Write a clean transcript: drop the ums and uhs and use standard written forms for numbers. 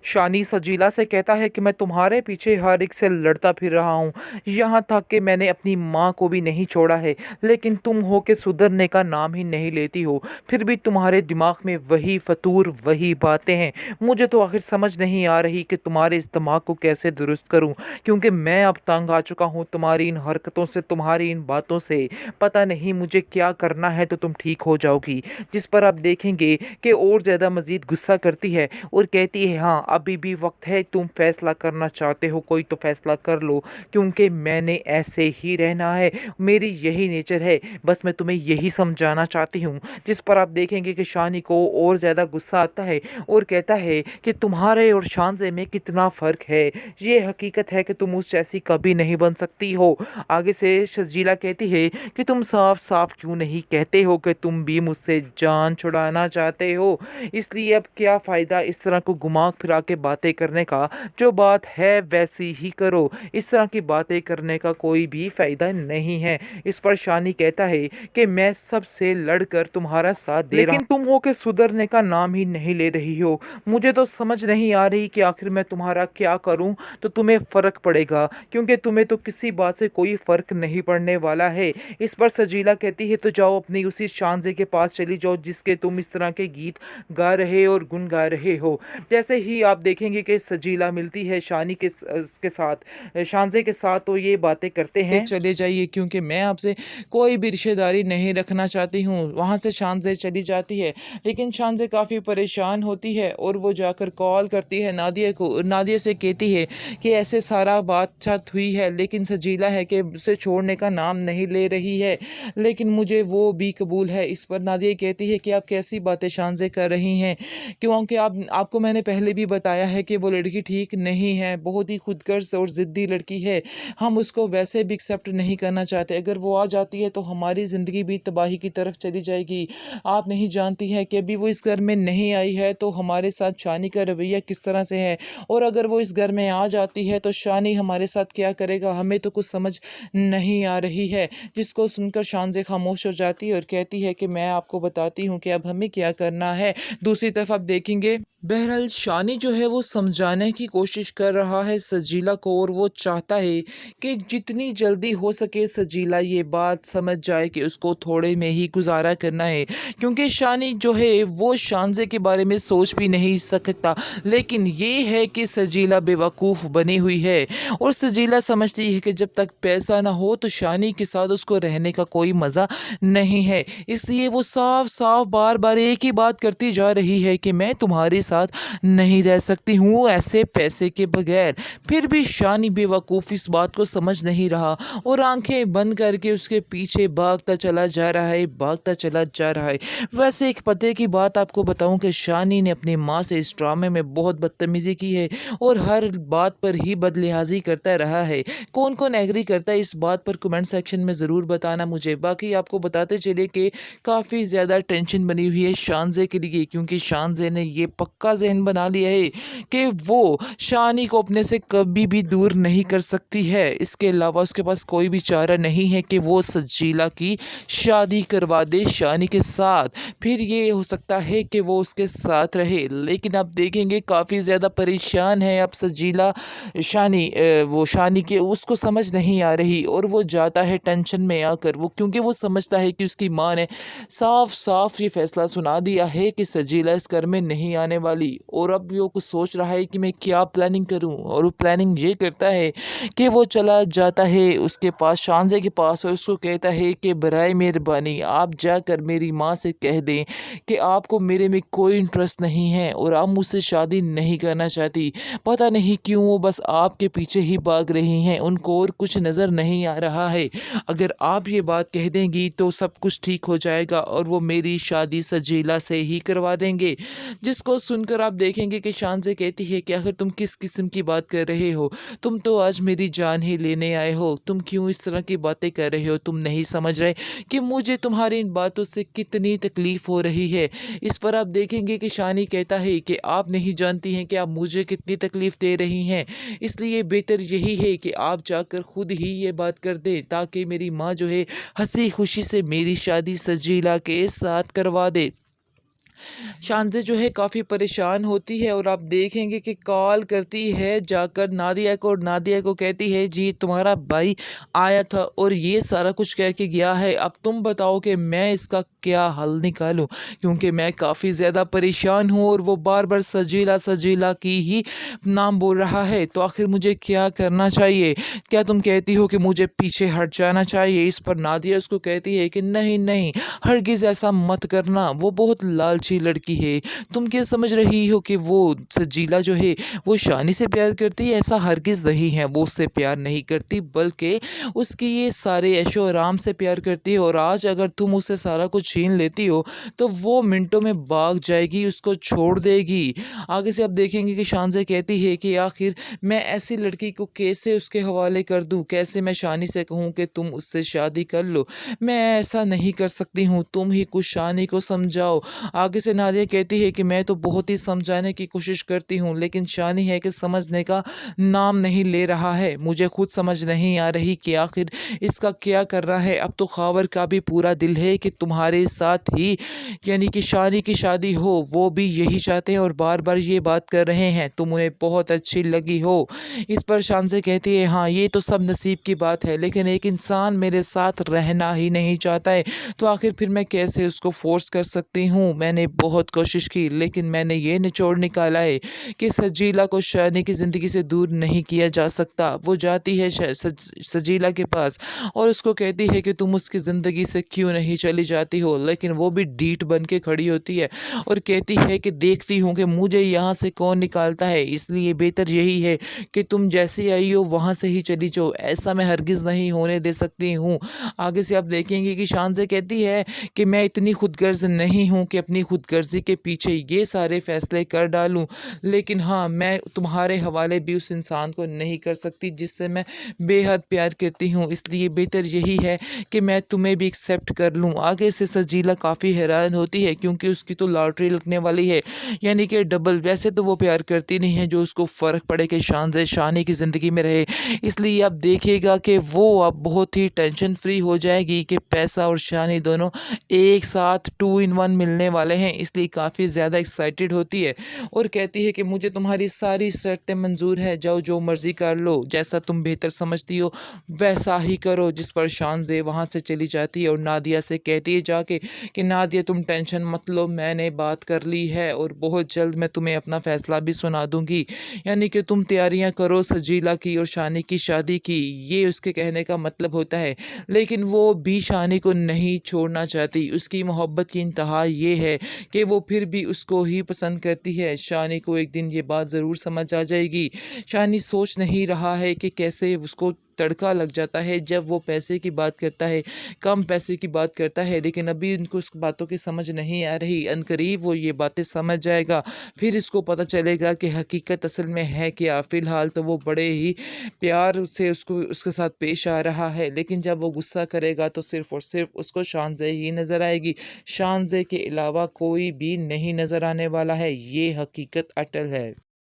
शानी सजीला से कहता है कि मैं तुम्हारे पीछे हर एक से लड़ता फिर रहा हूँ, यहाँ तक कि मैंने अपनी माँ को भी नहीं छोड़ा है, लेकिन तुम हो के सुधरने का नाम ही नहीं लेती हो। फिर भी तुम्हारे दिमाग में वही फतूर, वही बातें हैं। मुझे तो आखिर समझ नहीं आ रही कि तुम्हारे इस दिमाग को कैसे दुरुस्त करूँ, क्योंकि मैं अब तंग आ चुका हूँ तुम्हारी इन हरकतों से, तुम्हारी इन बातों से। पता नहीं मुझे क्या करना है तो तुम ठीक हो जाओगी। जिस पर आप देखेंगे कि और ज़्यादा मज़ीद गुस्सा करती है और कहती है, हाँ अभी भी वक्त है, तुम फैसला करना चाहते हो कोई तो फैसला कर लो, क्योंकि मैंने ऐसे ही रहना है, मेरी यही नेचर है, बस मैं तुम्हें यही समझाना चाहती हूँ। जिस पर आप देखेंगे कि शानी को और ज़्यादा गुस्सा आता है और कहता है कि तुम्हारे और शानजे में कितना फ़र्क है, ये हकीकत है कि तुम उस जैसी कभी नहीं बन सकती हो। आगे से शजीला कहती है कि तुम साफ साफ क्यों नहीं कहते हो कि तुम भी मुझसे जान छुड़ाना चाहते हो, इसलिए अब क्या फ़ायदा इस तरह को घुमा फिरा के बातें करने का, जो बात है वैसी ही करो, इस तरह की बातें करने का कोई भी फ़ायदा नहीं है। इस पर शानी कहता है कि मैं सबसे लड़कर तुम्हारा साथ दे रहा, लेकिन तुम हो के सुधरने का नाम ही नहीं ले रही हो। मुझे तो समझ नहीं आ रही कि आखिर मैं तुम्हारा क्या करूं तो तुम्हें फ़र्क पड़ेगा, क्योंकि तुम्हें तो किसी बात से कोई फ़र्क नहीं पड़ने वाला है। इस पर सजीला कहती है, तो जाओ अपनी उसी शानजे के पास चली जाओ जिसके तुम इस तरह के गीत गा रहे और गुन गा रहे हो। जैसे ही आप देखेंगे कि सजीला मिलती है शानी के साथ, शानजे के साथ, तो ये बातें करते हैं, चले जाइए क्योंकि मैं आपसे कोई भी रिश्तेदारी नहीं रखना चाहती हूँ। वहाँ से शानजे चली जाती है, लेकिन शानजे काफ़ी परेशान होती है और वो जाकर कॉल करती है नादिया को। नादिया से कहती है कि ऐसे सारा बातचीत हुई है, लेकिन सजीला है कि उसे छोड़ने का नाम नहीं ले रही है, लेकिन मुझे वो भी कबूल है। इस पर नादिया कहती है कि आप कैसी बातें शानजे कर रही हैं, क्योंकि आपको मैंने पहले भी बताया है कि वो लड़की ठीक नहीं है, बहुत ही खुदगर्ज और ज़िद्दी लड़की है। हम उसको वैसे भी एक्सेप्ट नहीं करना चाहते, अगर वो आ जाती है तो हमारी ज़िंदगी भी तबाही की तरफ चली जाएगी। आप नहीं जानती हैं कि अभी वो इस घर में नहीं आई है तो हमारे साथ शानी का रवैया किस तरह से है, और अगर वो इस घर में आ जाती है तो शानी हमारे साथ क्या करेगा, हमें तो कुछ समझ नहीं आ रही है। जिसको सुनकर शानज़े खामोश हो जाती है और कहती है कि मैं आपको बताती हूँ कि अब हमें क्या करना है। दूसरी तरफ आप देखेंगे, बहरहाल शानी जो है वो समझाने की कोशिश कर रहा है सजीला को, और वो चाहता है कि जितनी जल्दी हो सके सजीला ये बात समझ जाए कि उसको थोड़े में ही गुजारा करना है, क्योंकि शानी जो है वो शानज़े के बारे में सोच भी नहीं सकता। लेकिन ये है कि सजीला बेवकूफ़ बनी हुई है और सजीला समझती है कि जब तक पैसा ना हो तो शानी के साथ उसको रहने का कोई मज़ा नहीं है। इसलिए वो साफ साफ बार बार एक ही बात करती जा रही है कि मैं तुम्हारे साथ नहीं रह सकती हूँ ऐसे पैसे के बगैर। फिर भी शानी बेवकूफ़ इस बात को समझ नहीं रहा और आंखें बंद करके उसके पीछे भागता चला जा रहा है, भागता चला जा रहा है। वैसे एक पते की बात आपको बताऊं कि शानी ने अपनी माँ से इस ड्रामे में बहुत बदतमीज़ी की है और हर बात पर ही बदलिहाजी करता रहा है। कौन कौन एग्री करता है इस बात पर कमेंट सेक्शन में ज़रूर बताना मुझे। बाकी आपको बताते चले कि काफ़ी ज़्यादा टेंशन बनी हुई है शानज़े के लिए, क्योंकि शानज़े ने ये पक्का ज़हन बना लिया है कि वो शानी को अपने से कभी भी दूर नहीं कर सकती है। इसके अलावा उसके पास कोई भी चारा नहीं है कि वो सजीला की शादी करवा दे शानी के साथ, फिर ये हो सकता है कि वो उसके साथ रहे। लेकिन आप देखेंगे काफ़ी ज़्यादा परेशान है अब सजीला। वो शानी के उसको समझ नहीं आ रही और वो जाता है टेंशन में आकर, वो क्योंकि वो समझता है कि उसकी माँ ने साफ साफ ये फैसला सुना दिया है कि सजीला इस घर में नहीं आने वाली। और अब वो कुछ सोच रहा है कि मैं क्या प्लानिंग करूं, और वो प्लानिंग ये करता है कि वो चला जाता है उसके पास, शानज़े के पास, और उसको कहता है कि बराए मेहरबानी आप जाकर मेरी माँ से कह दें कि आपको मेरे में कोई इंटरेस्ट नहीं है और आप मुझसे शादी नहीं करना चाहती। पता नहीं क्यों वो बस आपके पीछे ही भाग रही हैं, उनको और कुछ नज़र नहीं आ रहा है। अगर आप ये बात कह देंगी तो सब कुछ ठीक हो जाएगा और वो मेरी शादी सजीला से ही करवा देंगे। जिसको सुनकर आप देखेंगे कि शानज़े कहती है कि आखिर तुम किस किस्म की बात कर रहे हो, तुम तो आज मेरी जान ही लेने आए हो, तुम क्यों इस तरह की बातें कर रहे हो, तुम नहीं समझ रहे कि मुझे तुम्हारी इन बातों से कितनी तकलीफ़ हो रही है। इस पर आप देखेंगे कि शानी कहता है कि आप नहीं जानती हैं कि आप मुझे कितनी तकलीफ़ दे रही हैं, इसलिए बेहतर यही है कि आप जाकर खुद ही ये बात कर दें ताकि मेरी माँ जो है हंसी खुशी से मेरी शादी सजीला के साथ करवा दे। शानज़े जो है काफ़ी परेशान होती है और आप देखेंगे कि कॉल करती है जाकर नादिया को और नादिया को कहती है जी तुम्हारा भाई आया था और ये सारा कुछ कह के गया है। अब तुम बताओ कि मैं इसका क्या हल निकालूँ? क्योंकि मैं काफ़ी ज़्यादा परेशान हूँ और वो बार-बार सजीला, सजीला की ही नाम बोल रहा है। तो आखिर मुझे क्या करना चाहिए? क्या तुम कहती हो कि मुझे पीछे हट जाना चाहिए? इस पर नादिया उसको कहती है कि नहीं, नहीं, हरगिज़ ऐसा मत करना, वो बहुत लालची लड़की है। तुम क्या समझ रही हो कि वो सजीला जो है वो शानी से प्यार करती है? ऐसा हरगिज़ नहीं है, वो उससे प्यार नहीं करती बल्कि उसकी ये सारे ऐशो-आराम से प्यार करती है और आज अगर तुम उससे सारा कुछ छीन लेती हो, तो वो मिनटों में भाग जाएगी, उसको छोड़ देगी। आगे से आप देखेंगे कि शानज़ा कहती है कि आखिर मैं ऐसी लड़की को कैसे उसके हवाले कर दूँ? कैसे मैं शानी से कहूँ कि तुम उससे शादी कर लो? मैं ऐसा नहीं कर सकती हूँ, तुम ही कुछ शानी को समझाओ। आगे से नादिया कहती है कि मैं तो बहुत ही समझाने की कोशिश करती हूँ, लेकिन शानी है कि समझने का नाम नहीं ले रहा है। मुझे खुद समझ नहीं आ रही कि आखिर इसका क्या करना है। अब तो ख़ावर का भी पूरा दिल है कि तुम्हारे साथ ही यानी कि शानी की शादी हो, वो भी यही चाहते हैं और बार-बार ये बात कर रहे हैं, तुम उन्हें बहुत अच्छी लगी हो। इस पर शानज़ा कहती है हाँ, ये तो सब नसीब की बात है, लेकिन एक इंसान मेरे साथ रहना ही नहीं चाहता है, तो आखिर फिर मैं कैसे उसको फ़ोर्स कर सकती हूँ? मैंने बहुत कोशिश की, लेकिन मैंने ये निचोड़ निकाला है कि सजीला को शानी की ज़िंदगी से दूर नहीं किया जा सकता। वो जाती है सजीला के पास और उसको कहती है कि तुम उसकी ज़िंदगी से क्यों नहीं चली जाती हो? लेकिन वो भी ढीठ बन के खड़ी होती है और कहती है कि देखती हूँ कि मुझे यहाँ से कौन निकालता है, इसलिए बेहतर यही है कि तुम जैसी आई हो वहाँ से ही चली जाओ। ऐसा मैं हरगिज़ नहीं होने दे सकती हूँ। आगे से आप देखेंगे कि शानज़ा कहती है कि मैं इतनी खुदगर्ज़ नहीं हूँ कि अपनी खुदगर्ज़ी के पीछे ये सारे फ़ैसले कर डालूँ। लेकिन हाँ, मैं तुम्हारे हवाले भी उस इंसान को नहीं कर सकती जिससे मैं बेहद प्यार करती हूँ। इसलिए बेहतर यही है कि मैं तुम्हें भी एक्सेप्ट कर लूँ। आगे से सजीला काफ़ी हैरान होती है क्योंकि उसकी तो लॉटरी लगने वाली है, यानी कि डबल। वैसे तो वो प्यार करती नहीं है, जो उसको फ़र्क पड़े कि शानज़ा शानी की ज़िंदगी में रहे। इसलिए आप देखिएगा कि वो अब बहुत ही टेंशन फ्री हो जाएगी कि पैसा और शानी दोनों एक साथ 2 इन 1 मिलने वाले हैं, इसलिए काफ़ी ज़्यादा एक्साइटेड होती है और कहती है कि मुझे तुम्हारी सारी शर्तें मंज़ूर है, जाओ जो मर्ज़ी कर लो, जैसा तुम बेहतर समझती हो वैसा ही करो। जिस पर शानज़े वहाँ से चली जाती है और नादिया से कहती है जाके कि नादिया तुम टेंशन मत लो, मैंने बात कर ली है और बहुत जल्द मैं तुम्हें अपना फ़ैसला भी सुना दूँगी। यानी कि तुम तैयारियाँ करो सजीला की और शानी की शादी की, ये उसके कहने का मतलब होता है। लेकिन वो भी शानी को नहीं छोड़ना चाहती, उसकी मोहब्बत की इंतहा ये है कि वो फिर भी उसको ही पसंद करती है। शानी को एक दिन ये बात ज़रूर समझ आ जाएगी। शानी सोच नहीं रहा है कि कैसे उसको तड़का लग जाता है जब वो पैसे की बात करता है, कम पैसे की बात करता है, लेकिन अभी उनको उस बातों की समझ नहीं आ रही। अनकरीब वो ये बातें समझ जाएगा, फिर इसको पता चलेगा कि हकीकत असल में है क्या। फ़िलहाल तो वो बड़े ही प्यार से उसको उसके साथ पेश आ रहा है, लेकिन जब वो गुस्सा करेगा तो सिर्फ़ और सिर्फ़ उसको शानज़ा ही नज़र आएगी। शानज़ा के अलावा कोई भी नहीं नज़र आने वाला है, ये हकीकत अटल है।